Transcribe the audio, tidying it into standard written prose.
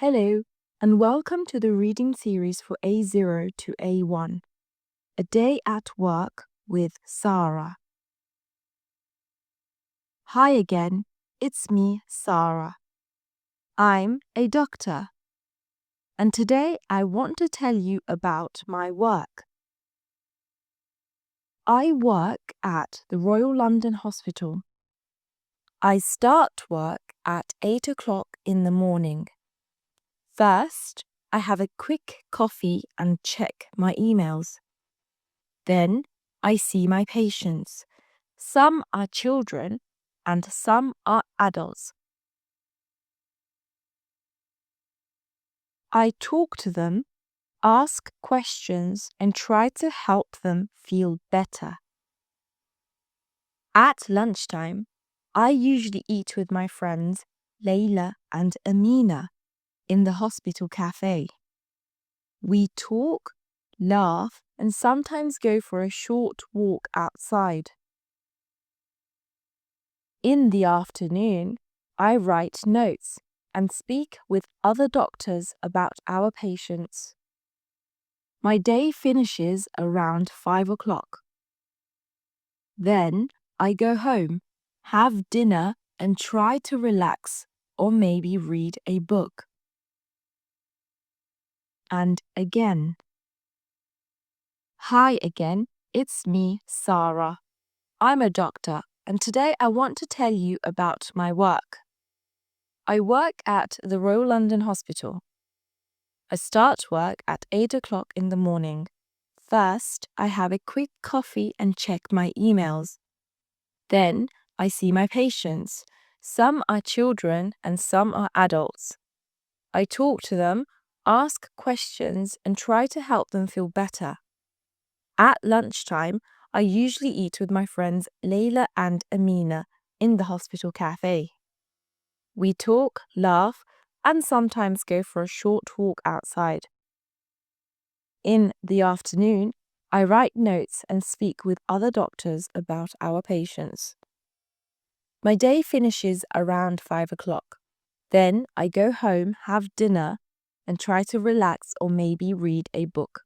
Hello, and welcome to the reading series for A0 to A1, A Day at Work with Sarah. Hi again, it's me, Sarah. I'm a doctor, and today I want to tell you about my work. I work at the Royal London Hospital. I start work at 8 o'clock in the morning. First, I have a quick coffee and check my emails. Then, I see my patients. Some are children and some are adults. I talk to them, ask questions, and try to help them feel better. At lunchtime, I usually eat with my friends Layla and Amina in the hospital cafe. We talk, laugh, and sometimes go for a short walk outside. In the afternoon, I write notes and speak with other doctors about our patients. My day finishes around 5 o'clock. Then I go home, have dinner, and try to relax or maybe read a book. And again. Hi again, it's me, Sarah. I'm a doctor, and today I want to tell you about my work. I work at the Royal London Hospital. I start work at 8 o'clock in the morning. First, I have a quick coffee and check my emails. Then, I see my patients. Some are children and some are adults. I talk to them, ask questions, and try to help them feel better. At lunchtime, I usually eat with my friends Layla and Amina in the hospital cafe. We talk, laugh, and sometimes go for a short walk outside. In the afternoon, I write notes and speak with other doctors about our patients. My day finishes around 5 o'clock. Then I go home, have dinner, and try to relax or maybe read a book.